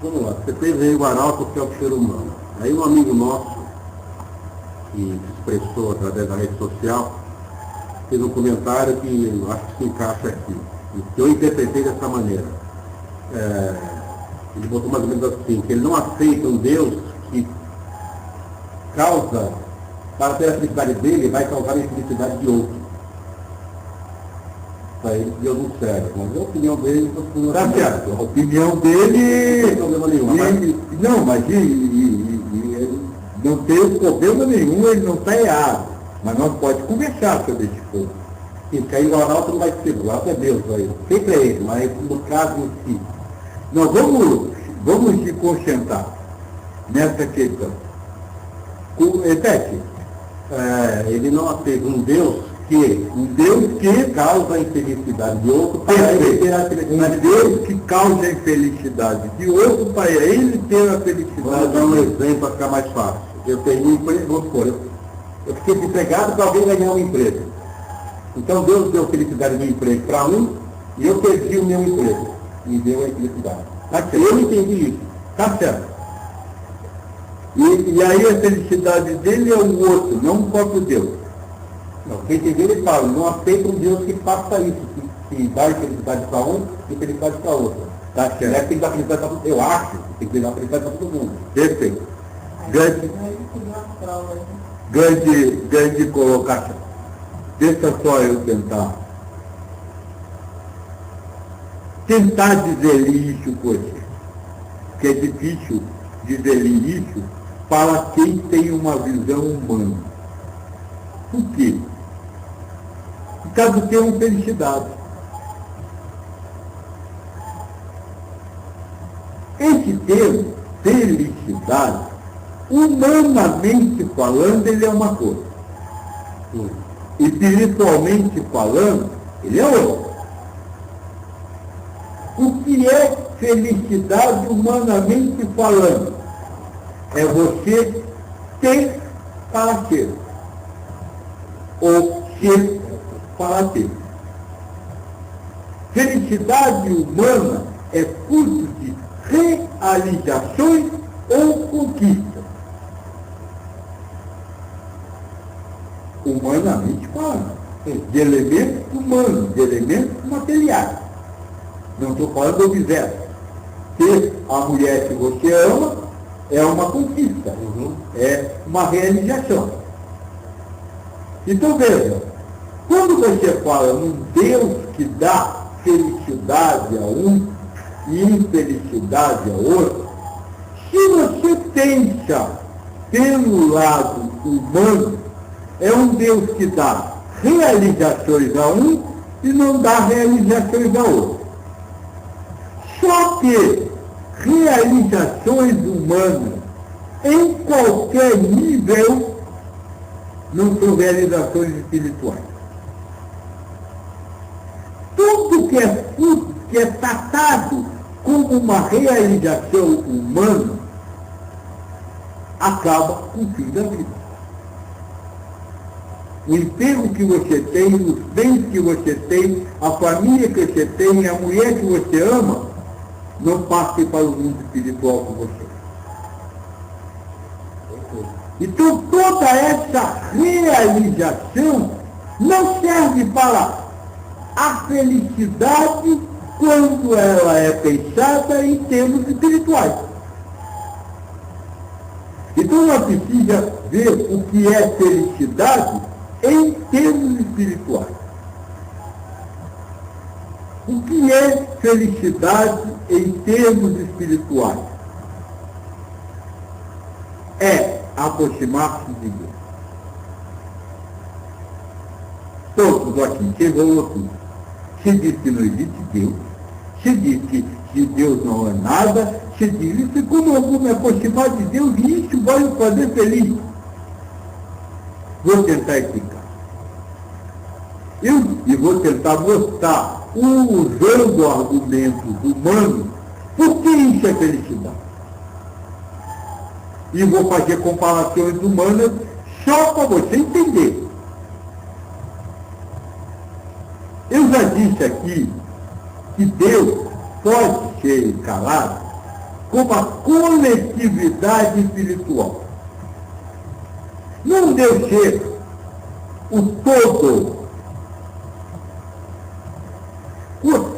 Vamos lá, você fez aí o Arauto, que é o ser humano. Aí um amigo nosso, que se expressou através da rede social, fez um comentário que eu acho que se encaixa aqui, e que eu interpretei dessa maneira. Ele botou mais ou menos assim, que ele não aceita um Deus que causa, para ter a felicidade dele, vai causar a infelicidade de outro. Para ele, Deus não serve. Mas a opinião dele, Tá certo, a opinião dele. não tem problema nenhum. Não, mas ele não tem problema nenhum, ele não está errado. Mas nós podemos conversar sobre esse ponto. Sim, porque aí o Arauto não vai ser, o Arauto é Deus, aí. Sempre é ele, mas no caso em si. Nós vamos se concentrar nessa questão. Repete. Ele não aceita um Deus que causa a infelicidade de outro para ele ter a felicidade Um Deus que causa a infelicidade de outro para ele ter a felicidade. Vamos dar um exemplo para ficar mais fácil. Eu tenho um emprego, vamos supor, eu fiquei desempregado para alguém ganhar um emprego. Então Deus deu felicidade no emprego para um e eu perdi o meu emprego. Me deu a infelicidade. Eu entendi isso. Tá certo. E aí a felicidade dele é o outro, não o próprio Deus. Não, quem entendeu ele fala, não aceita um Deus que faça isso, que dá felicidade para um e felicidade para outro. Tá certo. Não é que tem que dar felicidade para todo mundo. Eu acho que tem que dar felicidade para todo mundo. Perfeito. Grande colocação. Deixa só eu tentar dizer isso por você. Que é difícil dizer isso para quem tem uma visão humana. Por quê? Por causa de ter uma felicidade. Esse termo, felicidade, humanamente falando, ele é uma coisa. Espiritualmente falando, ele é outra. O que é felicidade humanamente falando? É você ter para ter. Ou ser para ter. Felicidade humana é fruto de realizações ou conquistas. Humanamente falando. De elementos humanos, de elementos materiais. Não estou falando do objeto. Ter a mulher que você ama é uma conquista, é uma realização. Então veja, quando você fala num Deus que dá felicidade a um e infelicidade a outro, se você pensa pelo lado humano, é um Deus que dá realizações a um e não dá realizações a outro. Só que realizações humanas em qualquer nível não são realizações espirituais. Tudo que é tratado como uma realização humana acaba com o fim da vida. O emprego que você tem, os bens que você tem, a família que você tem, a mulher que você ama, não passe para o mundo espiritual com você. Então toda essa realização não serve para a felicidade quando ela é pensada em termos espirituais. Então nós precisamos ver o que é felicidade em termos espirituais. O que é felicidade em termos espirituais? É aproximar-se de Deus. Todos aqui, chegou aqui. Se diz que não existe Deus, se diz que Deus não é nada, se diz isso, como eu vou me aproximar de Deus e isso vai me fazer feliz? Vou tentar explicar. E vou tentar mostrar, usando argumentos humanos, por que isso é felicidade. E vou fazer comparações humanas só para você entender. Eu já disse aqui que Deus pode ser encarado como a coletividade espiritual. Não Deus ser o todo.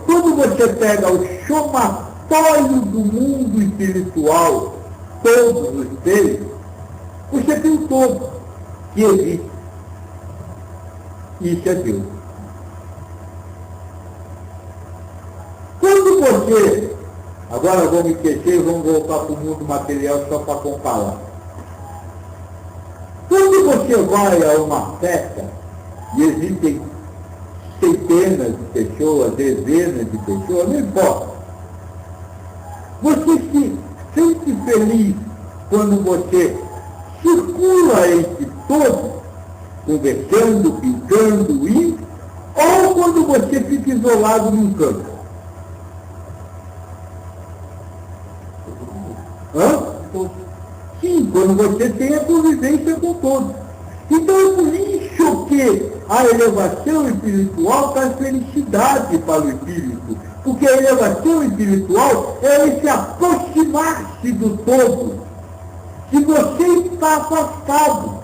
Quando você pega o somatório do mundo espiritual, todos os seres, você tem um todo que existe. Isso é Deus. Quando você, agora vou me esquecer e vamos voltar para o mundo material só para comparar. Quando você vai a uma festa e existem centenas de pessoas, dezenas de pessoas, não importa. Você se sente feliz quando você circula entre todos, conversando, brincando, ou quando você fica isolado num canto. Sim, quando você tem a convivência com todos. Então é por isso que a elevação espiritual traz felicidade para o espírito. Porque a elevação espiritual é esse aproximar-se do todo. Se você está afastado,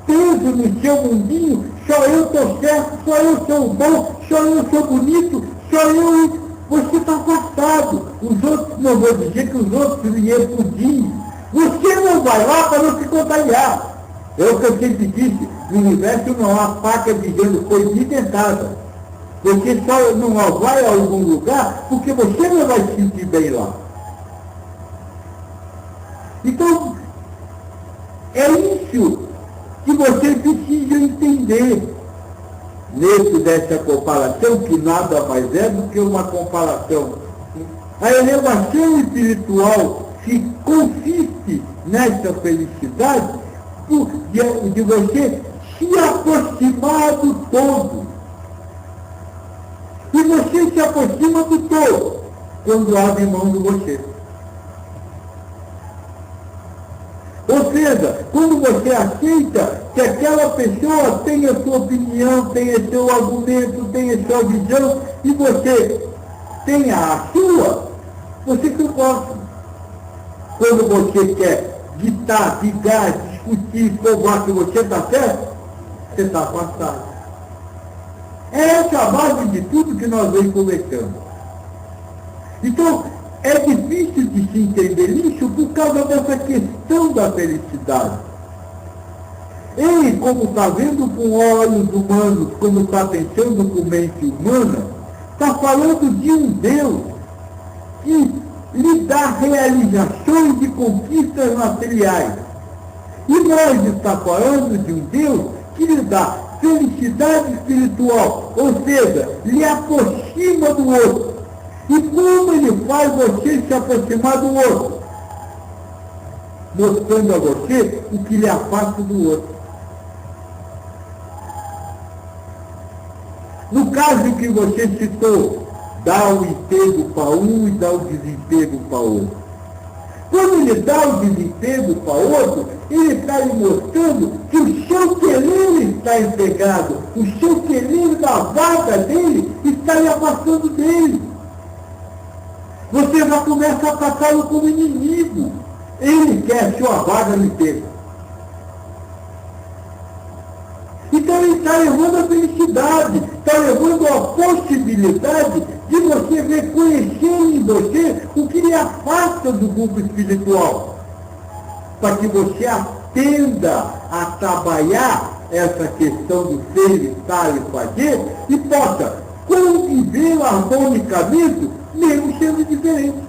preso no seu mundinho, só eu estou certo, só eu sou bom, só eu sou bonito, só eu... Você está afastado. Os outros, não vou dizer que os outros lhe pudim. Você não vai lá para não se contagiar. É o que eu sempre disse, no universo não há faca dizendo foi dita em casa. Você só não vai a algum lugar porque você não vai se sentir bem lá. Então, é isso que você precisa entender dessa comparação, que nada mais é do que uma comparação. A elevação espiritual se consiste nessa felicidade de você se aproximar do todo. E você se aproxima do todo quando abre mão de você. Ou seja, quando você aceita que aquela pessoa tenha sua opinião, tenha seu argumento, tenha sua visão, e você tenha a sua, você concorda. Quando você quer gritar, brigar, discutir, provar que você está certo, você está afastado. É essa a base de tudo que nós vamos conversando. Então, é difícil de se entender isso por causa dessa questão da felicidade. Ele, como está vendo com olhos humanos, como está pensando com mente humana, está falando de um Deus que lhe dá realizações e conquistas materiais. E nós estamos falando de um Deus que lhe dá felicidade espiritual, ou seja, lhe aproxima do outro. E como ele faz você se aproximar do outro? Mostrando a você o que lhe afasta do outro. No caso que você citou, dá o emprego para um e dá o desemprego para outro. Quando ele dá o desemprego para outro, ele está lhe mostrando que o seu querer está empregado, o seu querer da vaga dele está lhe afastando dele. Você já começa a tratá-lo como inimigo. Ele quer a sua vaga no emprego. Então ele está levando a felicidade, está levando a possibilidade de você reconhecer em você o que lhe afasta do grupo espiritual. Para que você aprenda a trabalhar essa questão do ser, estar e fazer, e possa conviver harmonicamente, mesmo sendo diferente.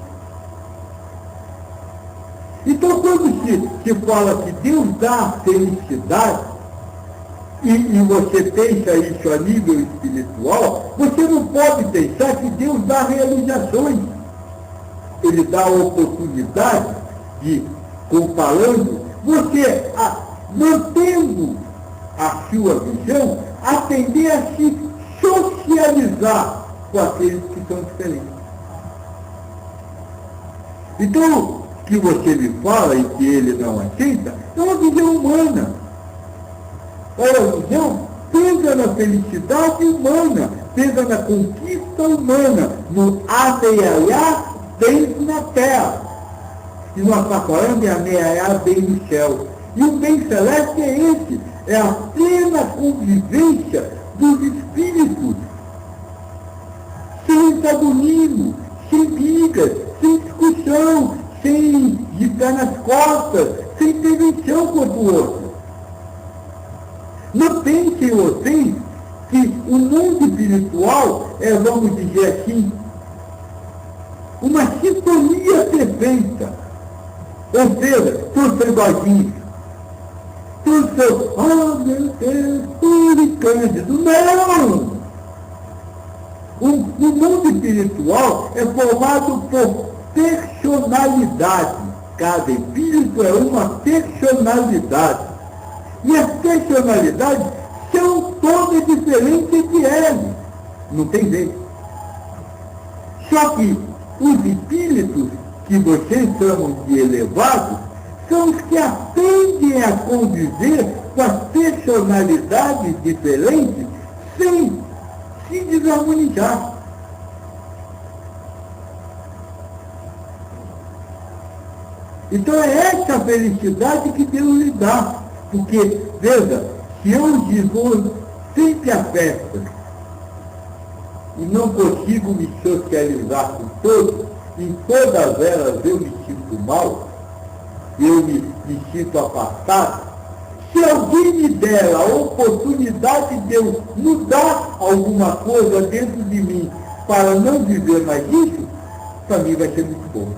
Então, quando se fala que Deus dá felicidade, e você pensa isso a nível espiritual, você não pode pensar que Deus dá realizações. Ele dá a oportunidade de, comparando, você, mantendo a sua visão, aprender a se socializar com aqueles que são diferentes. Então, o que você me fala e que ele não aceita, é uma visão humana. É uma visão, pensa na felicidade humana, pensa na conquista humana, no amealhar bens na terra. E nós estamos falando de amealhar bem no céu. E o bem celeste é esse, é a plena convivência dos espíritos, sem antagonismo, sem brigas, sem discussão, sem girar nas costas, sem intervenção contra o outro. Não pensem vocês que o mundo espiritual é, vamos dizer assim, uma sintonia perfeita. Ou seja, todos são igualzinhos. Todos são, meu Deus, puro e cândido. Não! O mundo espiritual é formado por personalidade. Cada espírito é uma personalidade. E as personalidades são todas diferentes entre elas. Não tem jeito. Só que os espíritos que vocês chamam de elevados são os que aprendem a conviver com as personalidades diferentes sem se desarmonizar. Então é essa felicidade que Deus lhe dá. Porque, veja, se eu vou sempre à festa e não consigo me socializar com todos, em todas elas eu me sinto mal, eu me sinto afastado. Se alguém me der a oportunidade de eu mudar alguma coisa dentro de mim para não viver mais isso, para mim vai ser muito bom.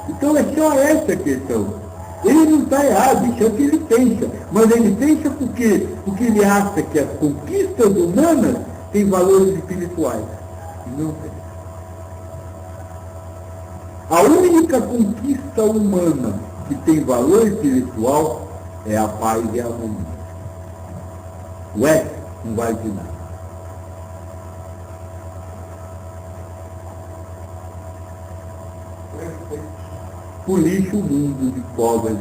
Então é só essa questão. Ele não está errado, isso é o que ele pensa. Mas ele pensa porque ele acha que as conquistas humanas têm valores espirituais. Não tem. A única conquista humana que tem valor espiritual é a paz e a harmonia. O resto não vale de nada. Por isso o mundo de pobres,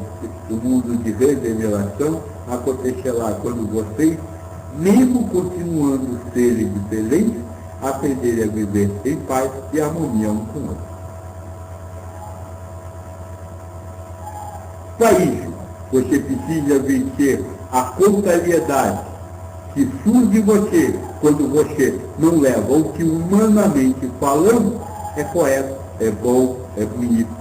o mundo de regeneração, acontecerá quando vocês, mesmo continuando seres diferentes, aprenderem a viver em paz e harmonia um com o outro. Para isso, você precisa vencer a contrariedade que surge em você quando você não leva o que humanamente falando é correto, é bom, é bonito.